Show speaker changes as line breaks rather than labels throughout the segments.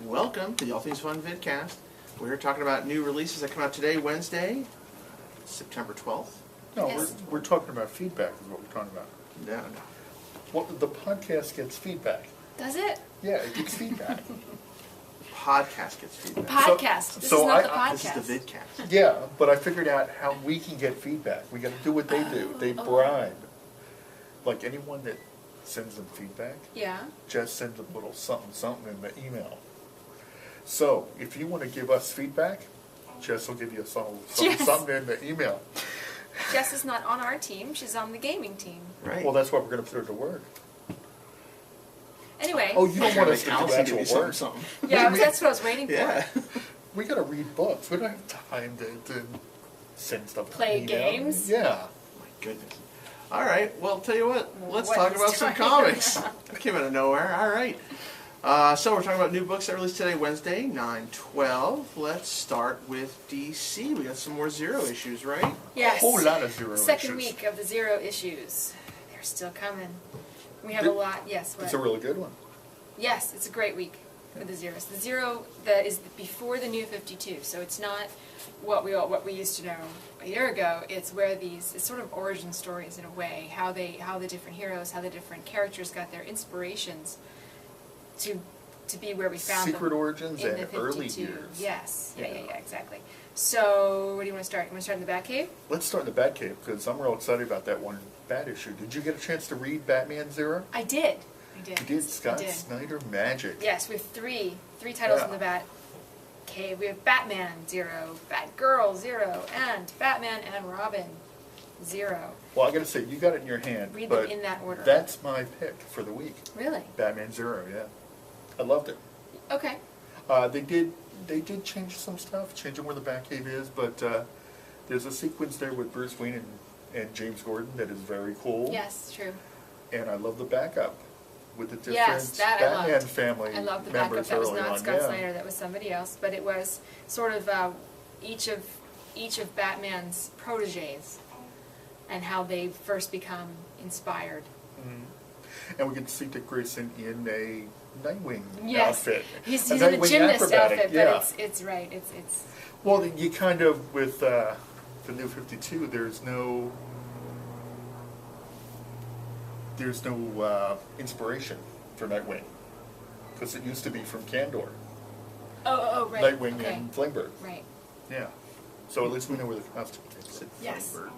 Welcome to the All Things Fun Vidcast. We're talking about new releases that come out today, Wednesday, September 12th.
No,
Yes.
we're talking about feedback is what we're talking about.
No.
What, the podcast gets feedback.
Does it?
Yeah, it gets feedback.
Podcast gets feedback.
Podcast. This
so
is not the
I-
podcast.
This is the Vidcast.
Yeah, but I figured out how we can get feedback. We got to do what they do. They bribe. Like anyone that sends them feedback,
Yeah.
just sends a little something in the email. So if you want to give us feedback, Jess will give you
Jess.
something in the email.
Jess is not on our team. She's on the gaming team.
Right.
Well, that's what we're going to put her to work.
Anyway.
Oh, you don't want us to do
Allison
actual
give you
work.
something.
Yeah, that's what I was waiting for.
Yeah.
We got to read books. We don't have time to send stuff.
Play
in email.
games?
Yeah.
My goodness. All right. Well, tell you what. Let's
What
talk
he's
about some
talking
comics.
about.
That came out of nowhere. All right. So we're talking about new books that released today, Wednesday, 9/12. Let's start with DC. We got some more Zero issues, right?
Yes.
A whole lot of Zero
Second
issues.
week of the Zero issues. They're still coming. We have a lot. Yes. What?
It's a really good one.
Yes, it's a great week for the Zeros. The Zero is before the New 52, so it's not what we used to know a year ago. It's where it's sort of origin stories in a way, how the different heroes, how the different characters got their inspirations to be where we found
Secret
them
origins
in
and
the 52.
early years.
Yes, yeah,
Yeah.
exactly. So, where do you want to start? You want to start in the Batcave?
Let's start in the Batcave because I'm real excited about that one Bat issue. Did you get a chance to read Batman Zero?
I did.
You did. Scott
I did.
Snyder Magic.
Yes, we have three titles in the Batcave. We have Batman Zero, Batgirl Zero, and Batman and Robin Zero.
Well, I got to say, you got it in your hand.
Read
but
them in that order.
That's my pick for the week.
Really?
Batman Zero. Yeah, I loved it.
Okay.
They did change some stuff, changing where the Batcave is, but there's a sequence there with Bruce Wayne and James Gordon that is very cool.
Yes, true.
And I love the backup with the different
Yes, that I
Batman
loved.
family
I love the
members
backup. That was
early
not
on.
Scott
Yeah.
Snyder. That was somebody else. But it was sort of each of Batman's proteges and how they first become inspired.
Mhm. And we get to see Dick Grayson in a Nightwing
Yes,
outfit.
he's
A
in a
Nightwing
gymnast
acrobatic,
outfit,
yeah.
but it's right. It's
Well, you kind of, with the New 52, there's no inspiration for Nightwing. Because it used to be from Kandor.
oh right.
Nightwing
Okay.
and Flamebird.
Right.
Yeah. So at least we know where the costume came from.
Yes.
Flamebird.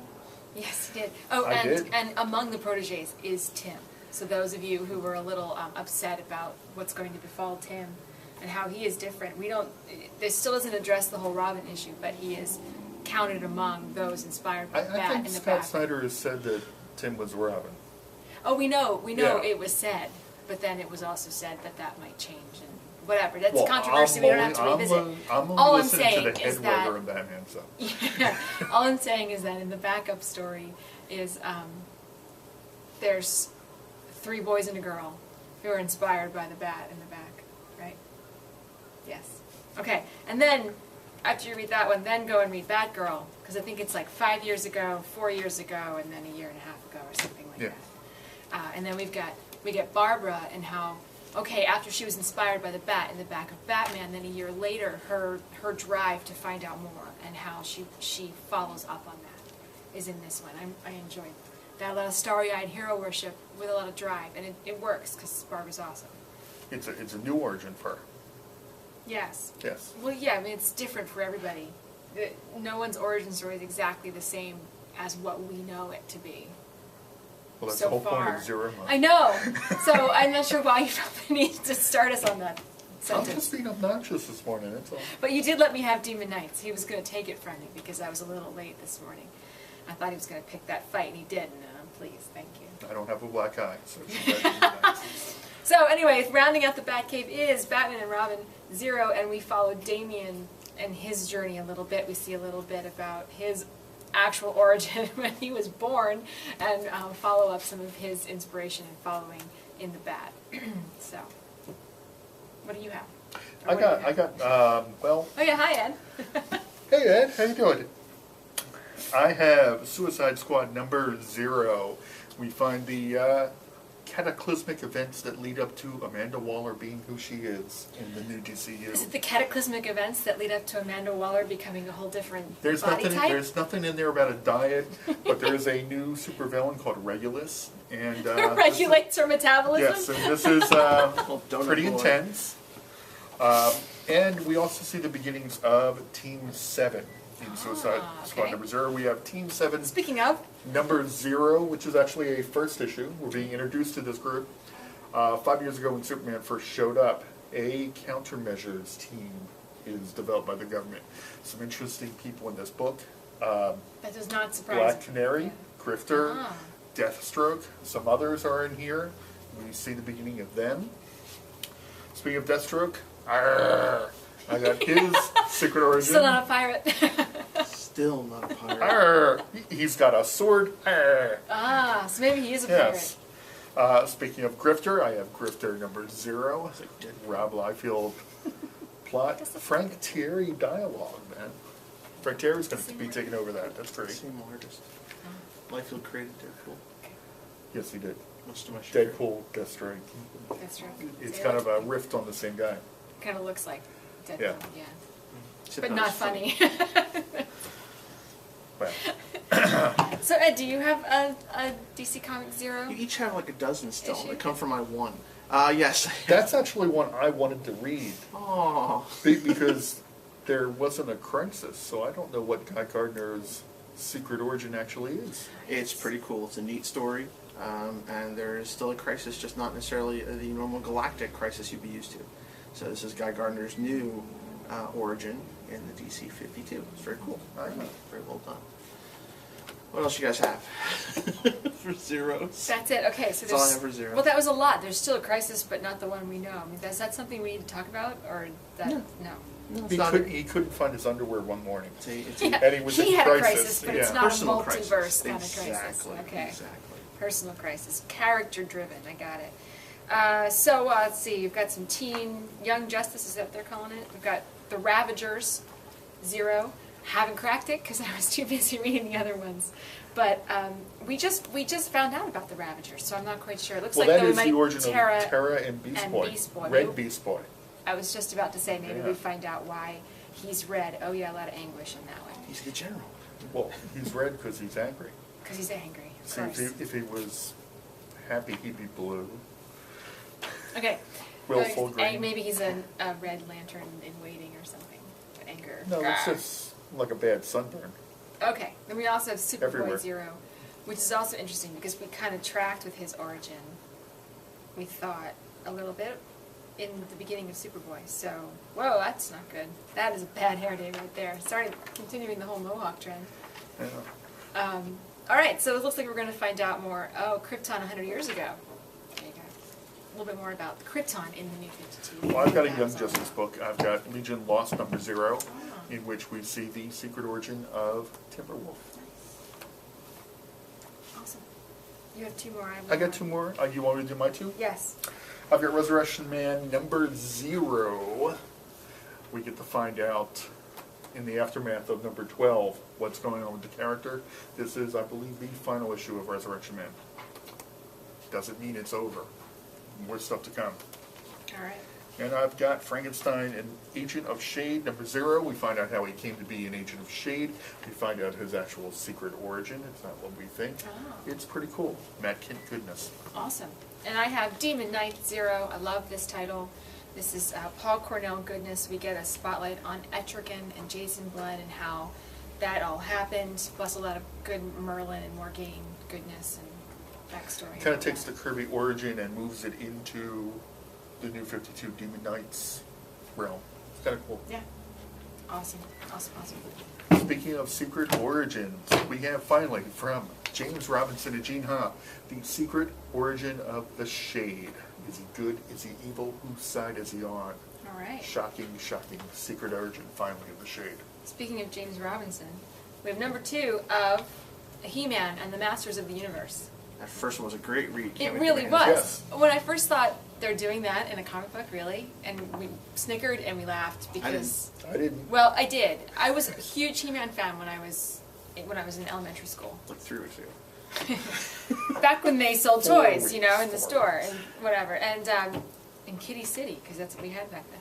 Yes, he did. Oh,
I did.
and among the proteges is Tim. So those of you who were a little upset about what's going to befall Tim and how he is different, this still doesn't address the whole Robin issue, but he is counted among those inspired by
I
Bat
think
in the
Scott
back.
Snyder has said that Tim was Robin.
Oh, we know
Yeah.
it was said, but then it was also said that might change and whatever. That's
Well,
controversy. We don't have to revisit.
I'm
All I'm
listening to
saying
the
is
head
that
writer in Batman, so.
Yeah. All I'm saying is that in the backup story is there's 3 boys and a girl who are inspired by the bat in the back, right? Yes. Okay. And then after you read that one, then go and read Batgirl, because I think it's like 5 years ago, 4 years ago, and then a year and a half ago or something like
Yeah.
that. And then we get Barbara and how, okay, after she was inspired by the bat in the back of Batman, then a year later, her drive to find out more and how she follows up on that is in this one. I enjoyed that. A lot of starry-eyed hero worship with a lot of drive, and it works because Barbara's awesome.
It's a new origin for her.
Yes.
Yes.
Well, yeah, I mean, it's different for everybody. No one's origin story is exactly the same as what we know it to be.
Well, that's
so
the whole point
far.
of Zero Month.
I know. So I'm not sure why you felt the need to start us on that
I'm
sentence.
just being obnoxious this morning, that's all.
But you did let me have Demon Knights. He was going to take it from me because I was a little late this morning. I thought he was going to pick that fight, and he did, and I'm pleased. Thank you.
I don't have a black eye, so it's nice.
So anyway, rounding out the Batcave is Batman and Robin Zero, and we follow Damian and his journey a little bit. We see a little bit about his actual origin when he was born, and follow up some of his inspiration and following in the Bat. So, what do you have? Or what do you have?
Well,
Oh yeah, hi Ed.
hey Ed, how you doing? I have Suicide Squad number 0. We find the cataclysmic events that lead up to Amanda Waller being who she is in the new
Is
DCU.
it the cataclysmic events that lead up to Amanda Waller becoming a whole different
There's
body
nothing.
type?
There's nothing in there about a diet, but there is a new supervillain called Regulus, and
Regulates her metabolism?
Yes, and this is
Donut
pretty
boy.
intense. And we also see the beginnings of Team 7 in Suicide Squad
okay.
number 0. We have Team 7
Speaking of,
number 0, which is actually a first issue. We're being introduced to this group. 5 years ago when Superman first showed up, a countermeasures team is developed by the government. Some interesting people in this book.
that does not surprise
Black
me.
Canary,
Yeah.
Grifter,
Ah.
Deathstroke, some others are in here. We see the beginning of them. Speaking of Deathstroke, arrgh, I got his secret origin.
Still not a pirate.
Still not a pirate.
Arrgh, he's got a sword. Arrgh.
So maybe he is a pirate.
Yes. Speaking of Grifter, I have Grifter number 0. It's like Rob Liefeld plot. Frank Thierry dialogue, man. Frank Thierry's going to be taking over that. That's great.
Same artist. Liefeld created Deadpool.
Yes, he did.
Most of my shit.
Deadpool, Deathstroke.
That's right.
It's kind of a rift on the same guy.
Kind of looks like Deadpool,
Yeah.
yeah.
Except
But
that
not
was
funny.
Well,
So Ed, do you have a DC Comics 0?
You each have like a dozen still.
Issue?
They come from my one. Yes.
that's actually one I wanted to read
Oh.
because there wasn't a crisis, so I don't know what Guy Gardner's secret origin actually is.
It's pretty cool. It's a neat story. And there is still a crisis, just not necessarily the normal galactic crisis you'd be used to. So this is Guy Gardner's new origin in the DC 52. It's very cool. Very well done. What else you guys have for zeros?
That's it. Okay, so
That's all I
there's.
have for zero.
Well, that was a lot. There's still a crisis, but not the one we know. I mean, is that something we need to talk about, or that
No.
no?
No, it's
He,
not
he couldn't find his underwear one morning.
it's
Yeah,
And he was in
had a
crisis,
crisis, but it's
yeah.
not a
personal
multiverse
crisis.
kind of crisis.
Exactly.
Okay,
Exactly.
personal crisis, character driven. I got it. So let's see. You've got some teen Young Justice. Is that what they're calling it? We've got the Ravagers 0. Haven't cracked it because I was too busy reading the other ones. But we just found out about the Ravagers, so I'm not quite sure. It looks
Well,
like
that
we
is
might
the origin
Terra.
of Terra and Beast
and
Boy.
Beast Boy.
Red
Maybe-
Beast Boy.
I was just about to say maybe
Yeah.
we find out why he's red. Oh yeah, a lot of anguish in that one
He's the general.
Well, he's red because he's angry.
because he's angry. Of
See,
course.
if he was happy, he'd be blue.
Okay.
Willful green.
Maybe he's a red lantern in waiting or something. Anger.
No, it's
Ah.
just like a bad sunburn.
Okay. Then we also have Superboy
Everywhere.
0, which is also interesting because we kind of tracked with his origin. We thought a little bit in the beginning of Superboy. So, whoa, that's not good. That is a bad hair day right there. Sorry, continuing the whole Mohawk trend.
Yeah.
All right, so it looks like we're going to find out more. Oh, Krypton 100 years ago. There you go. A little bit more about Krypton in the New 52.
Well, I've got a
That
Young
was all.
Justice book. I've got Legion Lost number 0,
Ah.
in which we see the secret origin of Timberwolf.
Awesome. You have 2 more. I have
I got
one
2 more. You want me to do my 2?
Yes.
I've got Resurrection Man number 0. We get to find out in the aftermath of number 12 what's going on with the character. This is, I believe, the final issue of Resurrection Man. Doesn't mean it's over. More stuff to come.
All right.
And I've got Frankenstein and Agent of Shade number 0. We find out how he came to be an Agent of Shade. We find out his actual secret origin. It's not what we think.
Oh.
It's pretty cool. Matt Kent goodness.
Awesome. And I have Demon Knight 0. I love this title. This is Paul Cornell goodness. We get a spotlight on Etrigan and Jason Blood and how that all happened, plus a lot of good Merlin and Morgaine goodness and backstory.
Kind of takes the Kirby origin and moves it into the New 52 Demon Knights realm. It's kind of cool.
Yeah. Awesome. Awesome, awesome.
Speaking of secret origins, we have finally from James Robinson and Gene Ha, the secret origin of the Shade. Is he good? Is he evil? Whose side is he on?
All right.
Shocking, shocking secret origin finally of the Shade.
Speaking of James Robinson, we have number 2 of He-Man and the Masters of the Universe.
That first one was a great read.
It
Can't wait to
really
read
was.
Yes.
When I first thought they're doing that in a comic book, really, and we snickered and we laughed because.
I didn't.
Well, I did. I was a huge He-Man fan when I was in elementary school.
Like 3 weeks ago.
Back when they sold toys, you know, in the
Forward.
store and whatever. And in Kitty City, because that's what we had back then.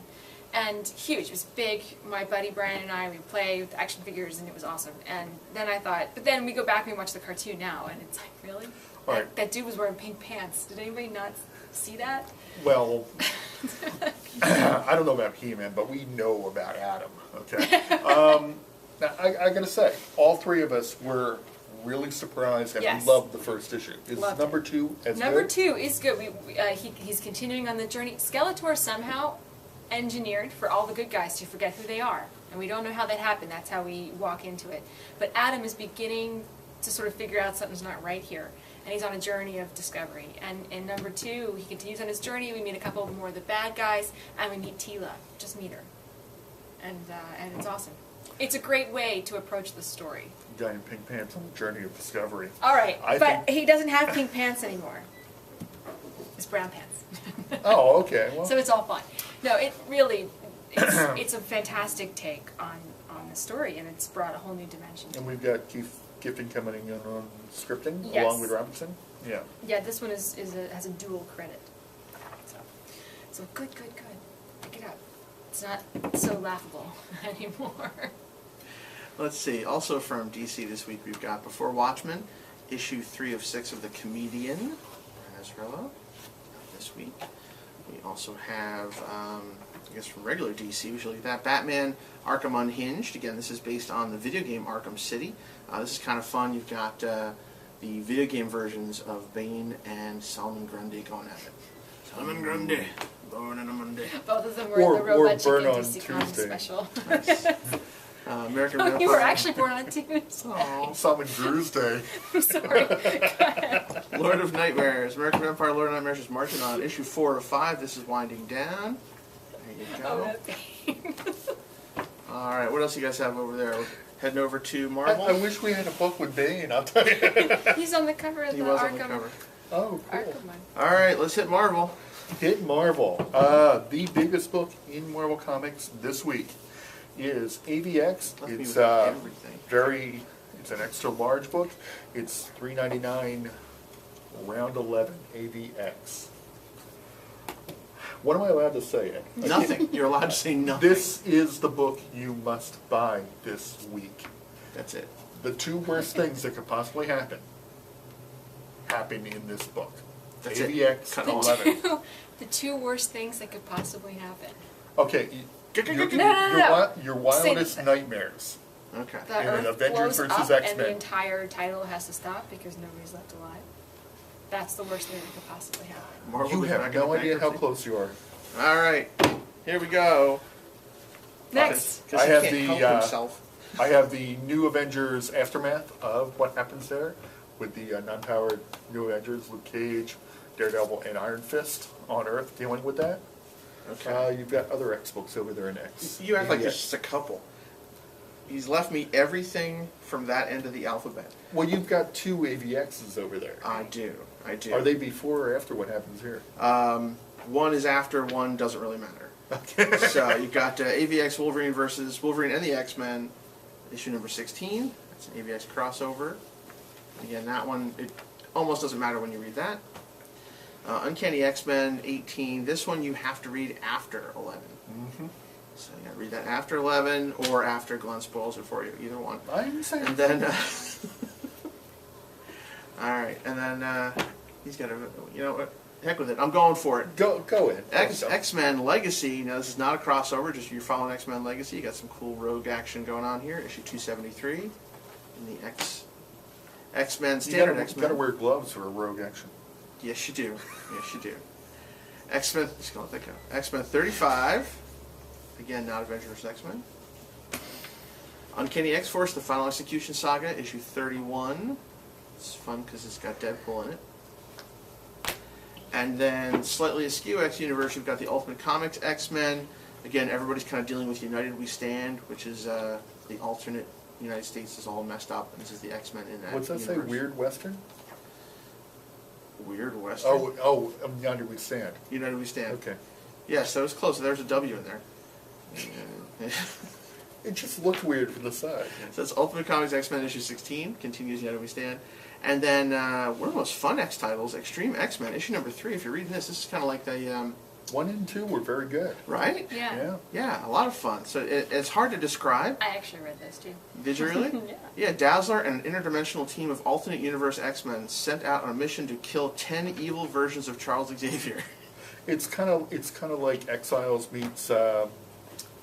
And huge, it was big. My buddy Brian and I, we play with action figures, and it was awesome. And then I thought, but then we go back and we watch the cartoon now, and it's like, really?
Right.
That dude was wearing pink pants. Did anybody not see that?
Well, I don't know about He-Man, but we know about Adam, okay? Now, I gotta say, all three of us were really surprised, and
Yes.
we loved the first issue. Is
Loved
number 2 as
Number
good?
2 is good. He's continuing on the journey. Skeletor somehow engineered for all the good guys to forget who they are. And we don't know how that happened. That's how we walk into it. But Adam is beginning to sort of figure out something's not right here. And he's on a journey of discovery. And in number 2, he continues on his journey. We meet a couple more of the bad guys, and we meet Tila. Just meet her. And it's awesome. It's a great way to approach the story.
Guy in pink pants on the journey of discovery.
All right,
I
but
think-
he doesn't have pink pants anymore. It's brown pants.
Oh, okay. Well,
So it's all fun. No, it really, it's a fantastic take on the story, and it's brought a whole new dimension to
and
it.
we've got Keith Giffen coming in on scripting
Yes.
along with Robinson. Yeah.
Yeah, this one has a dual credit. So good. Pick it up. It's not so laughable anymore.
Let's see. Also from DC this week, we've got Before Watchmen, issue 3 of 6 of The Comedian, Azraella, this week. We also have, I guess from regular DC, we should look at that, Batman Arkham Unhinged. Again, this is based on the video game Arkham City. This is kind of fun. You've got the video game versions of Bane and Solomon Grundy going at it. Solomon Grundy, born on a Monday.
Both of them were in the
Or
Robot
Burn
Chicken
on
DC Comics
Tuesday.
special.
American
Oh,
Vampire.
you were actually born on Tuesday.
Oh, Simon Drew's Day.
I'm sorry. Go ahead.
Lord of Nightmares. American Vampire Lord of Nightmares is marching on issue 4 of 5. This is winding down. There you
Oh,
go.
that's
Alright, what else you guys have over there? We're heading over to
I
Marvel.
wish we had a book with Bane, I'll tell you.
He's on the cover of
He
the
was
Arkham.
on the cover.
Oh, cool.
Arkham one.
Alright, let's hit Marvel.
Hit Marvel. The biggest book in Marvel Comics this week is AVX.
Left me
It's
with everything.
it's an extra large book. It's $3.99, round 11, AVX. What am I allowed to say? Ed?
Nothing. You're allowed to say nothing.
This is the book you must buy this week.
That's it.
The 2 worst things that could possibly happen in this book.
That's it.
AVX
Cut
The
off.
11.
the 2 worst things that could possibly happen.
Okay,
No.
your
Say
wildest
the-
nightmares.
Okay.
The
And
Earth
Avengers
blows
versus
up
X-Men.
and the entire title has to stop because nobody's left alive. That's the worst thing that could possibly happen.
Marvel
You
is
have
back
no
into
idea how
bankruptcy.
close you are.
Alright, here we go.
Next.
'Cause
I
he
have
can't
the,
help himself.
I have the New Avengers aftermath of what happens there with the non-powered New Avengers, Luke Cage, Daredevil, and Iron Fist on Earth dealing with that.
Okay.
You've got other X books over there in X.
You act like
AVX.
there's just a couple. He's left me everything from that end of the alphabet.
Well, you've got 2 AVXs over there.
I do.
Are they before or after what happens here?
One is after, one doesn't really matter.
Okay.
So you've got AVX Wolverine versus Wolverine and the X-Men, issue number 16. That's an AVX crossover. Again, that one, it almost doesn't matter when you read that. Uncanny X-Men 18. This one you have to read after 11.
Mm-hmm.
So you gotta read that after 11 or after Glenn spoils it for you, either one.
I didn't say
And then, alright, and then he's got a, you know what, heck with it, I'm going for it.
Go in.
X-Men Legacy, now this is not a crossover, just you're following X-Men Legacy, you got some cool rogue action going on here, issue 273, in the X-Men, standard
You
X-Men.
gotta wear gloves for a rogue action.
Yes, you do. Yes, you do. X-Men, just gonna let that go. X-Men 35, again, not Avengers vs. X-Men. Uncanny X-Force, The Final Execution Saga, issue 31. It's fun because it's got Deadpool in it. And then, slightly askew X-Universe, you've got the Ultimate Comics X-Men. Again, everybody's kind of dealing with United We Stand, which is the alternate United States is all messed up, and this is the X-Men in that
What's that say?
universe.
Weird Western?
Weird Western?
United We Stand.
United We Stand.
Okay.
Yes, that was close. There's a W in there.
It just looked weird from the side.
So it's Ultimate Comics X-Men issue 16, continues United We Stand. And then one of the most fun X titles, Extreme X-Men, issue number 3. If you're reading this is kind of like the...
1 and 2 were very good.
Right?
Yeah.
Yeah, a lot of fun. So it's hard to describe.
I actually read those too.
Did you really?
Yeah.
Yeah, Dazzler and an interdimensional team of alternate universe X-Men sent out on a mission to kill 10 evil versions of Charles Xavier.
It's kind of like Exiles meets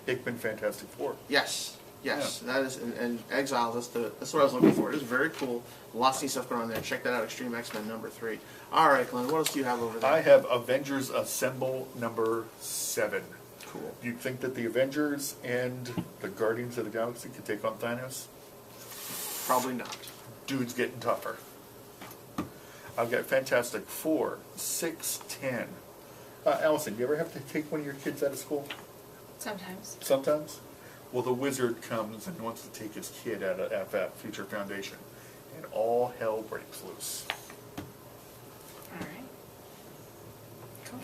Hickman Fantastic Four.
Yes. That is, and Exiles, that's what I was looking for. It is very cool. Lots of neat stuff going on there. Check that out, Extreme X-Men number 3. All right, Glenn, what else do you have over there?
I have Avengers Assemble number 7.
Cool.
Do you think that the Avengers and the Guardians of the Galaxy could take on Thanos?
Probably not.
Dude's getting tougher. I've got Fantastic Four, 6, 10. Allison, you ever have to take one of your kids out of school?
Sometimes.
Sometimes? Well, the wizard comes and wants to take his kid out of FF, Future Foundation, and all hell breaks loose.
All right. Cool.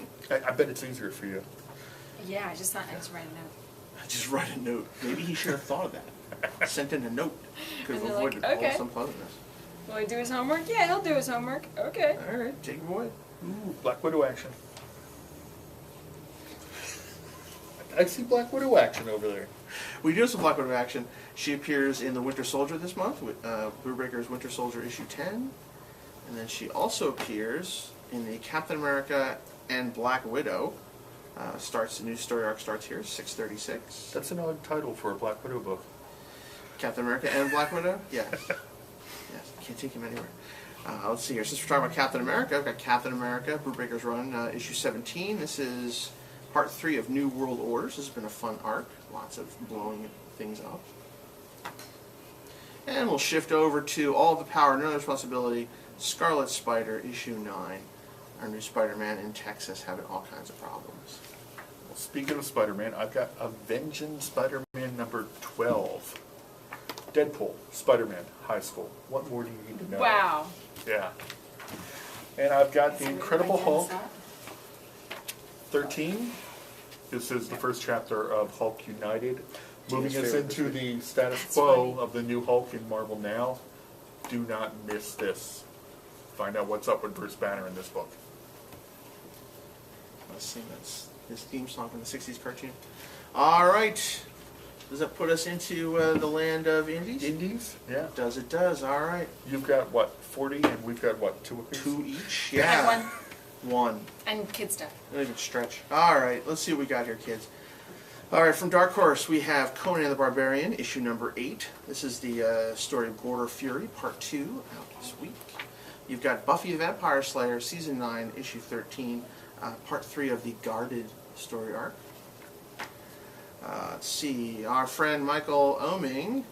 I bet it's easier for you.
Yeah, I just thought I just write a note.
Just write a note. Maybe he should have thought of that. Sent in a note. Could have
And they're
avoided
like,
all
okay.
some pleasantness.
Will he do his homework? Yeah, he'll do his homework. Okay.
All right, take it away.
Ooh, Black Widow action. I see Black Widow action over there.
We do have some Black Widow action. She appears in the Winter Soldier this month with Brubaker's Winter Soldier issue 10. And then she also appears in the Captain America and Black Widow. The new story arc starts here, 636.
That's an odd title for a Black Widow book.
Captain America and Black Widow? Yes. Yes, can't take him anywhere. Let's see here. Since we're talking about Captain America, I've got Captain America, Brubaker's run, issue 17. This is part 3 of New World Orders. This has been a fun arc. Lots of blowing things up. And we'll shift over to All the Power, No Responsibility, Scarlet Spider, issue 9. Our new Spider-Man in Texas having all kinds of problems.
Well, speaking of Spider-Man, I've got Avenging Spider-Man number 12. Deadpool, Spider-Man, high school. What more do you need to know?
Wow.
Yeah. And I've got The Incredible Hulk, 13. This is the first chapter of Hulk United, moving us into the status quo of the new Hulk in Marvel Now. Do not miss this. Find out what's up with Bruce Banner in this book.
Let's sing his theme song from the 60s cartoon. All right. Does that put us into the land of indies?
Indies? Yeah.
It does. All right.
You've got, what, 40, and we've got, what, 2 apiece?
2 each?
I
Yeah.
have one.
One.
And kid stuff.
Don't even stretch. All right. Let's see what we got here, kids. All right. From Dark Horse, we have Conan the Barbarian, issue number 8. This is the story of Border Fury, part 2, out this week. You've got Buffy the Vampire Slayer, season 9, issue 13, part 3 of the Guarded story arc. Let's see, our friend Michael Oeming,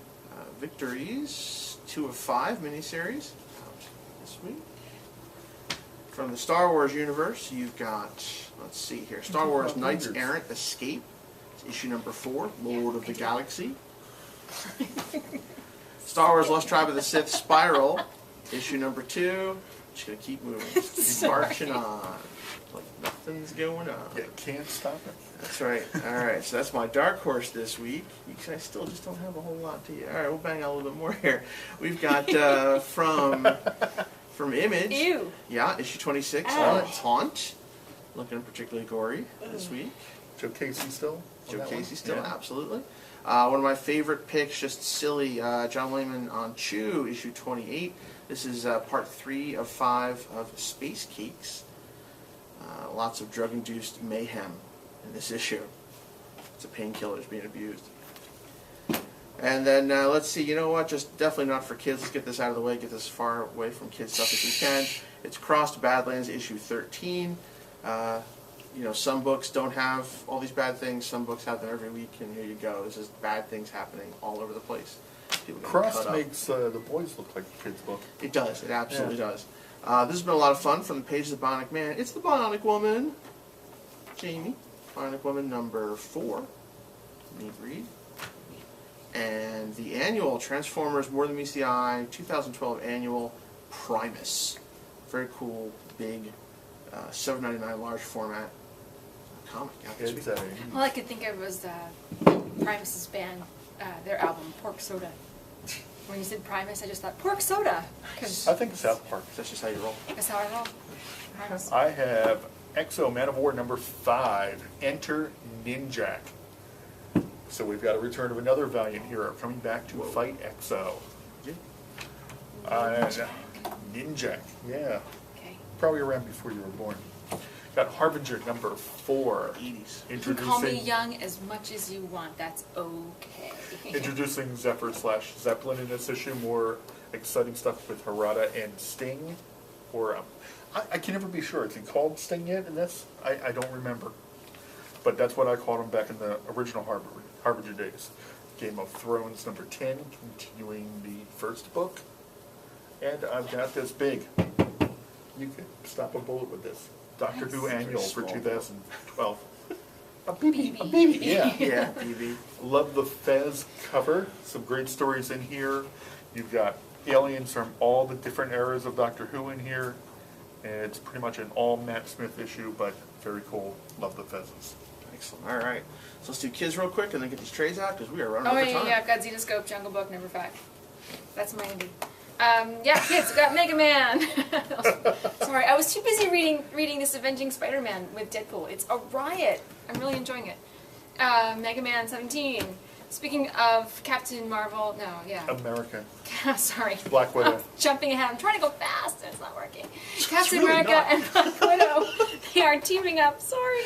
Victories, 2 of 5 miniseries, out this week. From the Star Wars universe, you've got, let's see here, Star Wars Knights Errant Escape, it's issue number 4, Lord of the Galaxy. Star Wars Lost Tribe of the Sith Spiral, issue number 2. Just gonna keep moving, keep marching on, like nothing's going on.
Yeah, can't stop it.
That's right. All right, so that's my Dark Horse this week. I still just don't have a whole lot to you. All right, we'll bang out a little bit more here. We've got from Image.
Ew.
Yeah, issue 26,
Ouch.
Haunt. Looking particularly gory this week.
Joe Casey still? on
Joe
that one?
Casey still,
Yeah.
absolutely. One of my favorite picks, just silly, John Layman on Chew, issue 28. This is part 3 of 5 of Space Cakes. Lots of drug-induced mayhem in this issue. It's a painkiller being abused. And then let's see, you know what, just definitely not for kids. Let's get this out of the way, get this as far away from kids stuff as we can. It's Crossed Badlands, issue 13. You know, some books don't have all these bad things, some books have them every week, and here you go. There's just bad things happening all over the place. People getting
Crossed
cut up.
makes the boys look like a kid's book.
It does, it absolutely
Yeah.
does. This has been a lot of fun from the pages of Bionic Man. It's the Bionic Woman, Jamie. Bionic Woman number 4. Neat read. And the annual Transformers More Than Meets the Eye 2012 annual Primus. Very cool, big, $7.99 large format comic out this week.
It's
All I could think of was Primus's band, their album, Pork Soda. When you said Primus, I just thought pork soda. Because
I think South Park.
That's just how you roll.
that's how I roll. Primus.
I have Exo Man of War number 5, Enter Ninjak. So we've got a return of another valiant hero coming back to fight Exo. Ninjak, yeah.
Okay.
Probably around before you were born. Got Harbinger number 4.
80s.
You can call me young as much as you want. That's okay.
Introducing Zephyr/Zeppelin in this issue. More exciting stuff with Harada and Sting. Or I can never be sure. Is he called Sting yet in this? I don't remember. But that's what I called him back in the original Harbinger days. Game of Thrones number 10, continuing the first book. And I've got this big. You can stop a bullet with this. Doctor Who Annual for 2012. A BB, yeah.
Yeah, BB.
Love the Fez cover. Some great stories in here. You've got aliens from all the different eras of Doctor Who in here. And it's pretty much an all Matt Smith issue, but very cool. Love the Fezes.
Excellent. All right. So let's do kids real quick and then get these trays out because we are running
Oh,
over
yeah,
time.
yeah, I've got Zetascope Jungle Book number 5. That's my indie. Yeah, kids, I've got Mega Man. Sorry, I was too busy reading this Avenging Spider-Man with Deadpool. It's a riot. I'm really enjoying it. Mega Man 17. Speaking of Captain Marvel, no, yeah.
America.
Sorry.
Black Widow.
I'm jumping ahead. I'm trying to go fast and it's not working. Captain
really
America
not.
and Black Widow, they are teaming up. Sorry.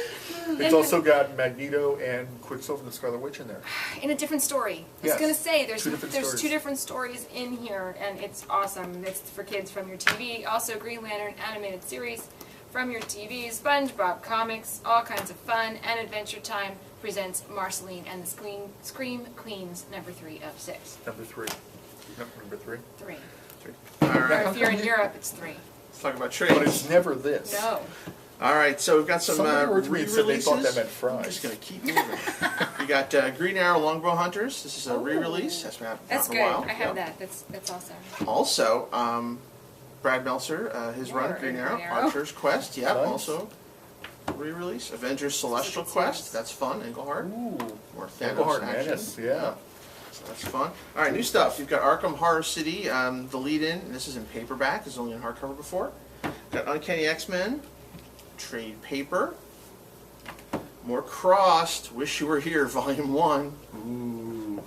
It's also got Magneto and Quicksilver and the Scarlet Witch in there.
In a different story. I
Yes.
was going to say, there's
Stories.
2 different stories in here, and it's awesome. It's for kids from your TV. Also, Green Lantern animated series from your TV. SpongeBob comics, all kinds of fun. And Adventure Time presents Marceline and the Scream Queens, number 3 of 6.
Number 3. No, number 3.
3.
All
Or
right.
if you're in Europe, it's 3.
Let's talk about
But
trays.
it's never this.
No.
All right. So we've got some
Somebody wrote to me and said they
re-releases.
thought that meant
I'm
fries.
just going to keep moving. We got Green Arrow Longbow Hunters. This is a re-release. That's been out
That's
for
good.
a while.
I have
Yep.
that. That's awesome.
Also, Brad Meltzer, his
More
run, Green Arrow, Archer's Quest. Yep.
Nice.
Also re-release. Avengers Celestial
good
Quest.
series.
That's fun. Englehart.
Ooh.
More Thanos
Englehart
action.
Menace, yeah.
So that's fun. All right, new stuff. You've got Arkham Horror City, the lead-in. This is in paperback. This is only in hardcover before. Got Uncanny X-Men, trade paper. More Crossed, Wish You Were Here, Volume 1. Ooh.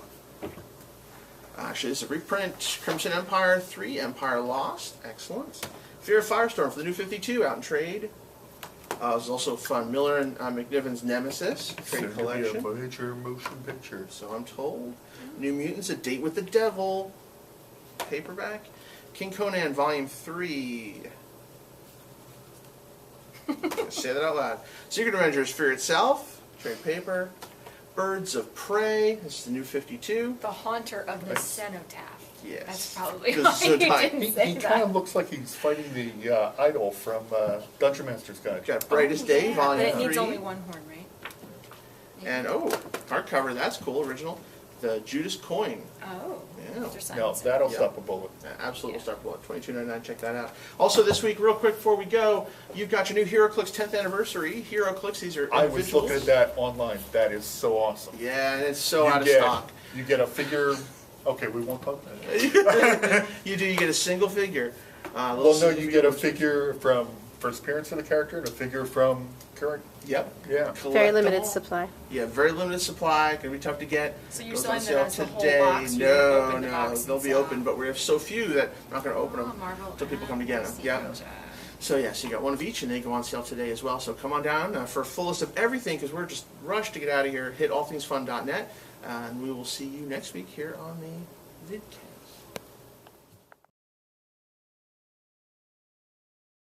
Actually, this is a reprint. Crimson Empire 3, Empire Lost. Excellent. Fear of Firestorm for the New 52, out in trade. There's also fun. Miller and McNiven's Nemesis, trade
Soon to be
collection.
a major motion picture.
So I'm told. New Mutants, A Date with the Devil, paperback. King Conan, Volume 3. Say that out loud. Secret Avengers, Fear Itself, trade paper. Birds of Prey, this is the New 52.
The Haunter of the Cenotaph.
Yes.
That's probably
The
why you
Zodiac.
didn't
He
say
kind
that.
of looks like he's fighting the idol from Dungeon Master's Guide.
Got Brightest Day,
Yeah,
Volume
but it
3.
needs only one horn, right?
And, hardcover, that's cool, original. The Judas Coin.
Oh.
Yeah.
Mr.
No,
Simonson.
that'll
Yeah.
stop a bullet.
Absolutely
Yeah.
Star Bullet, $22.99. Check that out. Also, this week, real quick before we go, you've got your new HeroClix 10th anniversary. HeroClix, these are
I was
individuals.
looking at that online. That is so awesome.
Yeah, and it's so
You
out of
get-
stock.
You get a figure. Okay, we won't talk about it.
You get a single figure.
Well, no, you get a figure from first appearance of the character and a figure from current.
Yep.
Yeah.
Very limited
Collectible.
supply.
Yeah, very limited supply. Gonna be tough to get.
So you're
Goes
selling
on
them
sale
as the whole
today.
box? You
No,
don't open the
no,
box
they'll
and
be
sell.
open, but we have so few that I'm not gonna open them
Oh, Marvel.
until people come to get them.
See,
Yeah.
gotcha.
So yes, you got one of each, and they go on sale today as well. So come on down for a full list of everything, because we're just rushed to get out of here. Hit allthingsfun.net, and we will see you next week here on the Vidcast.